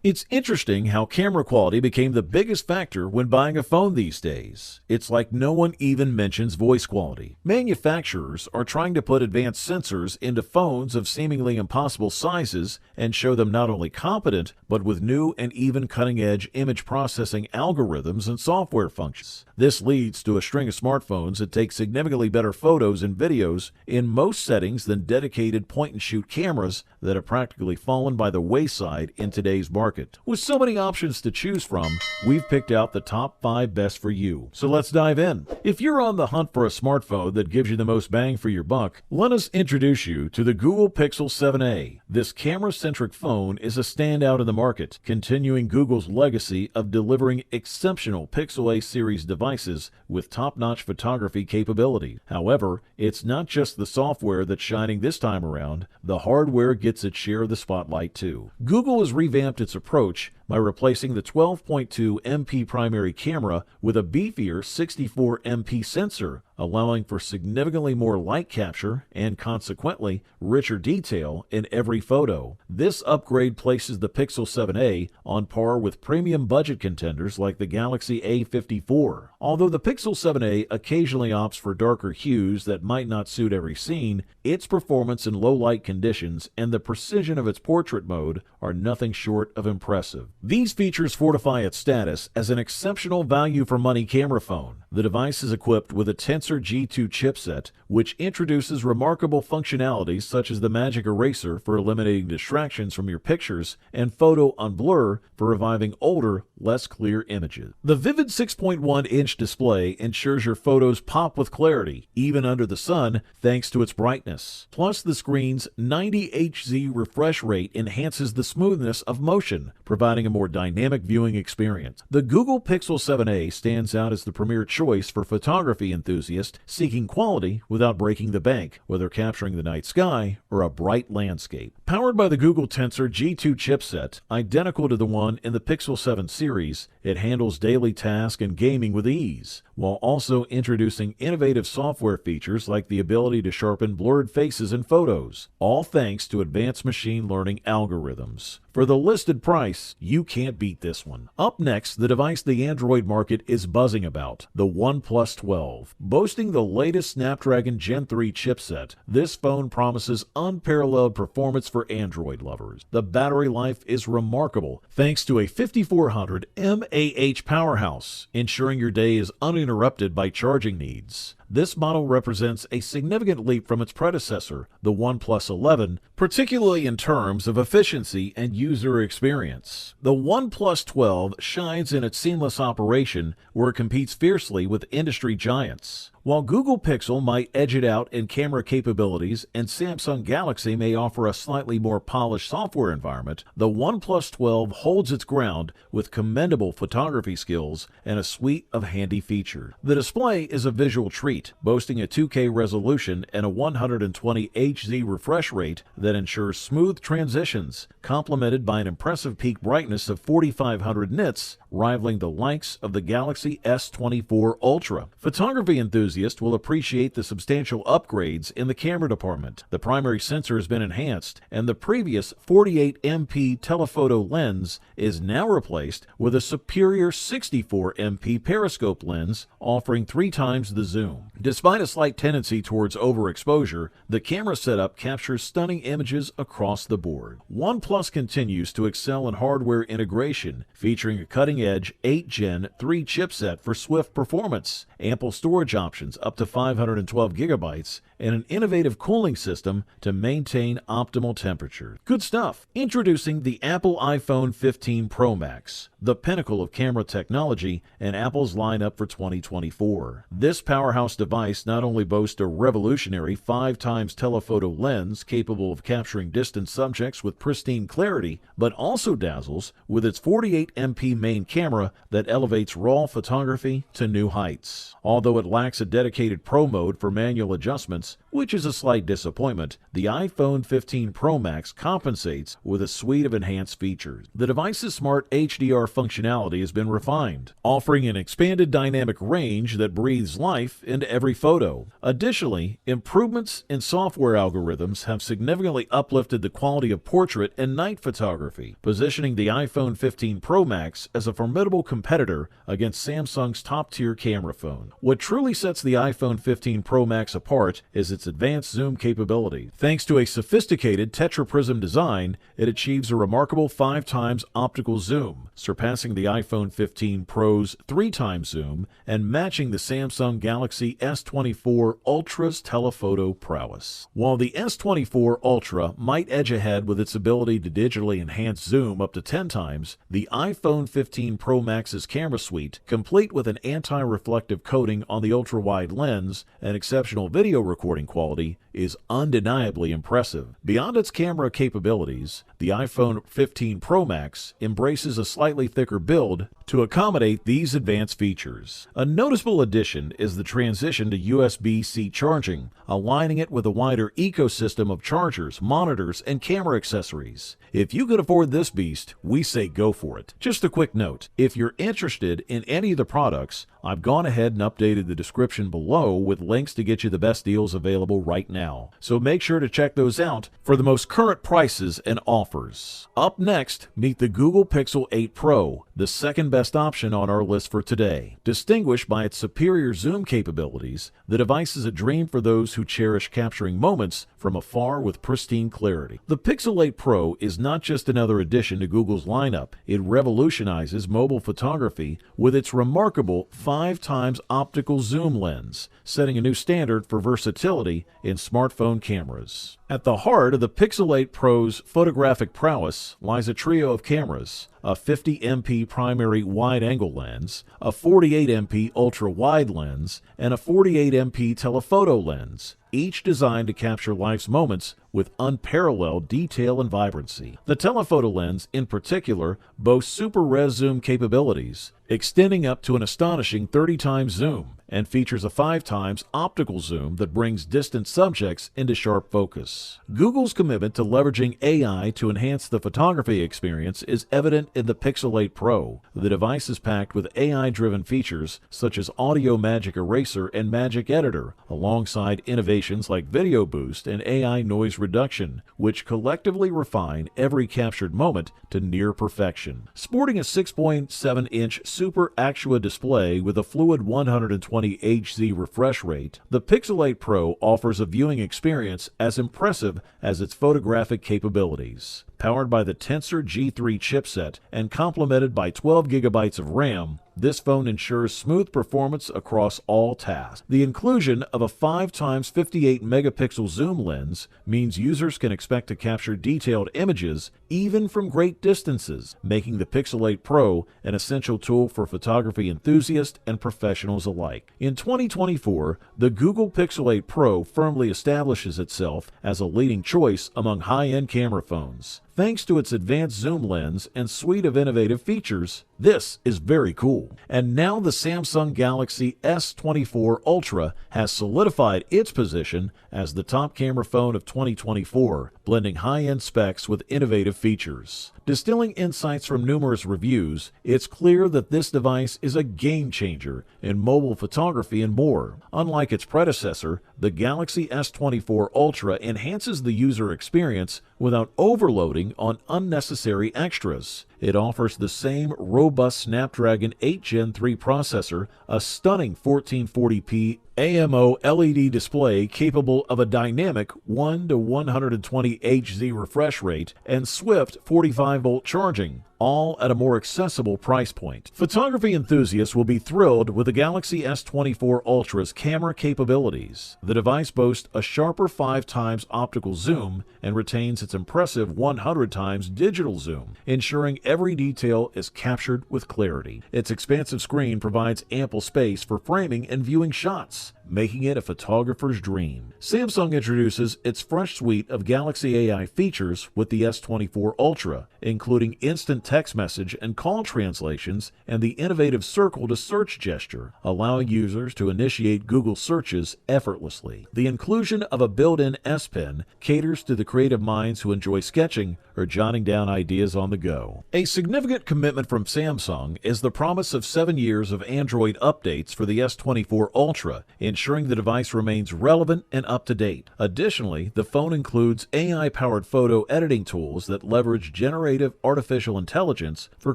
It's interesting how camera quality became the biggest factor when buying a phone these days. It's like no one even mentions voice quality. Manufacturers are trying to put advanced sensors into phones of seemingly impossible sizes and show them not only competent, but with new and even cutting-edge image processing algorithms and software functions. This leads to a string of smartphones that take significantly better photos and videos in most settings than dedicated point-and-shoot cameras that have practically fallen by the wayside in today's market. With so many options to choose from, we've picked out the top 5 best for you. So let's dive in. If you're on the hunt for a smartphone that gives you the most bang for your buck, let us introduce you to the Google Pixel 7a. This camera-centric phone is a standout in the market, continuing Google's legacy of delivering exceptional Pixel A series devices with top-notch photography capability. However, it's not just the software that's shining this time around. The hardware gets its share of the spotlight too. Google has revamped its approach by replacing the 12.2 MP primary camera with a beefier 64 MP sensor, allowing for significantly more light capture and consequently richer detail in every photo. This upgrade places the Pixel 7a on par with premium budget contenders like the Galaxy A54. Although the Pixel 7a occasionally opts for darker hues that might not suit every scene, its performance in low light conditions and the precision of its portrait mode are nothing short of impressive. These features fortify its status as an exceptional value-for-money camera phone. The device is equipped with a Tensor G2 chipset, which introduces remarkable functionalities such as the Magic Eraser for eliminating distractions from your pictures and Photo Unblur for reviving older, less clear images. The vivid 6.1-inch display ensures your photos pop with clarity, even under the sun, thanks to its brightness. Plus, the screen's 90 Hz refresh rate enhances the smoothness of motion, providing a more dynamic viewing experience. The Google Pixel 7a stands out as the premier choice for photography enthusiasts seeking quality without breaking the bank, whether capturing the night sky or a bright landscape. Powered by the Google Tensor G2 chipset, identical to the one in the Pixel 7 series, it handles daily tasks and gaming with ease, while also introducing innovative software features like the ability to sharpen blurred faces in photos, all thanks to advanced machine learning algorithms. For the listed price, you can't beat this one. Up next, the device the Android market is buzzing about, the OnePlus 12. Boasting the latest Snapdragon Gen 3 chipset, this phone promises unparalleled performance for Android lovers. The battery life is remarkable, thanks to a 5400 mAh powerhouse, ensuring your day is uninterrupted by charging needs. This model represents a significant leap from its predecessor, the OnePlus 11, particularly in terms of efficiency and user experience. The OnePlus 12 shines in its seamless operation where it competes fiercely with industry giants. While Google Pixel might edge it out in camera capabilities and Samsung Galaxy may offer a slightly more polished software environment, the OnePlus 12 holds its ground with commendable photography skills and a suite of handy features. The display is a visual treat, boasting a 2K resolution and a 120 Hz refresh rate that ensures smooth transitions, complemented by an impressive peak brightness of 4500 nits, rivaling the likes of the Galaxy S24 Ultra. Photography enthusiasts will appreciate the substantial upgrades in the camera department. The primary sensor has been enhanced, and the previous 48 MP telephoto lens is now replaced with a superior 64 MP periscope lens, offering 3 times the zoom. Despite a slight tendency towards overexposure, the camera setup captures stunning images across the board. OnePlus continues to excel in hardware integration, featuring a cutting-edge 8 Gen 3 chipset for swift performance, ample storage options up to 512 gigabytes, and an innovative cooling system to maintain optimal temperature. Good stuff! Introducing the Apple iPhone 15 Pro Max, the pinnacle of camera technology and Apple's lineup for 2024. This powerhouse device not only boasts a revolutionary 5 times telephoto lens capable of capturing distant subjects with pristine clarity, but also dazzles with its 48 MP main camera that elevates RAW photography to new heights. Although it lacks a dedicated Pro mode for manual adjustments, performance, which is a slight disappointment, the iPhone 15 Pro Max compensates with a suite of enhanced features. The device's smart HDR functionality has been refined, offering an expanded dynamic range that breathes life into every photo. Additionally, improvements in software algorithms have significantly uplifted the quality of portrait and night photography, positioning the iPhone 15 Pro Max as a formidable competitor against Samsung's top-tier camera phone. What truly sets the iPhone 15 Pro Max apart is its advanced zoom capability. Thanks to a sophisticated tetraprism design, it achieves a remarkable 5x optical zoom, surpassing the iPhone 15 Pro's 3x zoom and matching the Samsung Galaxy S24 Ultra's telephoto prowess. While the S24 Ultra might edge ahead with its ability to digitally enhance zoom up to 10 times, the iPhone 15 Pro Max's camera suite, complete with an anti-reflective coating on the ultra-wide lens and exceptional video recording quality, is undeniably impressive. Beyond its camera capabilities, the iPhone 15 Pro Max embraces a slightly thicker build to accommodate these advanced features. A noticeable addition is the transition to USB-C charging, aligning it with a wider ecosystem of chargers, monitors, and camera accessories. If you can afford this beast, we say go for it. Just a quick note, if you're interested in any of the products, I've gone ahead and updated the description below with links to get you the best deals available right now. So make sure to check those out for the most current prices and offers. Up next, meet the Google Pixel 8 Pro, the second best option on our list for today. Distinguished by its superior zoom capabilities, the device is a dream for those who cherish capturing moments from afar with pristine clarity. The Pixel 8 Pro is not just another addition to Google's lineup, it revolutionizes mobile photography with its remarkable 5x optical zoom lens, setting a new standard for versatility in smartphone cameras. At the heart of the Pixel 8 Pro's photographic prowess lies a trio of cameras: a 50MP primary wide-angle lens, a 48MP ultra-wide lens, and a 48MP telephoto lens, each designed to capture life's moments with unparalleled detail and vibrancy. The telephoto lens, in particular, boasts super res zoom capabilities, extending up to an astonishing 30x zoom, and features a 5x optical zoom that brings distant subjects into sharp focus. Google's commitment to leveraging AI to enhance the photography experience is evident in the Pixel 8 Pro. The device is packed with AI-driven features such as Audio Magic Eraser and Magic Editor, alongside innovations like Video Boost and AI Noise Reduction, which collectively refine every captured moment to near perfection. Sporting a 6.7-inch Super Actua display with a fluid 120 Hz refresh rate, the Pixel 8 Pro offers a viewing experience as impressive as its photographic capabilities. Powered by the Tensor G3 chipset and complemented by 12 GB of RAM, this phone ensures smooth performance across all tasks. The inclusion of a 5x 58 megapixel zoom lens means users can expect to capture detailed images even from great distances, making the Pixel 8 Pro an essential tool for photography enthusiasts and professionals alike. In 2024, the Google Pixel 8 Pro firmly establishes itself as a leading choice among high-end camera phones. Thanks to its advanced zoom lens and suite of innovative features, this is very cool. And now the Samsung Galaxy S24 Ultra has solidified its position as the top camera phone of 2024, blending high-end specs with innovative features. Distilling insights from numerous reviews, it's clear that this device is a game-changer in mobile photography and more. Unlike its predecessor, the Galaxy S24 Ultra enhances the user experience without overloading on unnecessary extras. It offers the same robust Snapdragon 8 Gen 3 processor, a stunning 1440p AMO LED display capable of a dynamic 1 to 120 Hz refresh rate, and swift 45-volt charging, all at a more accessible price point. Photography enthusiasts will be thrilled with the Galaxy S24 Ultra's camera capabilities. The device boasts a sharper 5x optical zoom and retains its impressive 100x digital zoom, ensuring every detail is captured with clarity. Its expansive screen provides ample space for framing and viewing shots, making it a photographer's dream. Samsung introduces its fresh suite of Galaxy AI features with the S24 Ultra, including instant text message and call translations and the innovative circle to search gesture, allowing users to initiate Google searches effortlessly. The inclusion of a built-in S Pen caters to the creative minds who enjoy sketching or jotting down ideas on the go. A significant commitment from Samsung is the promise of 7 years of Android updates for the S24 Ultra, ensuring the device remains relevant and up-to-date. Additionally, the phone includes AI-powered photo editing tools that leverage generative artificial intelligence for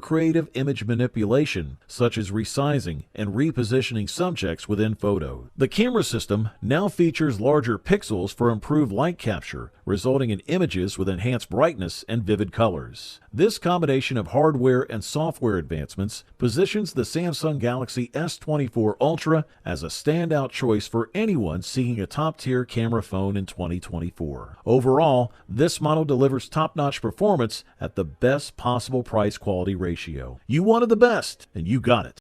creative image manipulation, such as resizing and repositioning subjects within photos. The camera system now features larger pixels for improved light capture, resulting in images with enhanced brightness and vivid colors. This combination of hardware and software advancements positions the Samsung Galaxy S24 Ultra as a standout choice for anyone seeking a top-tier camera phone in 2024. Overall, this model delivers top-notch performance at the best possible price-quality ratio. You wanted the best, and you got it.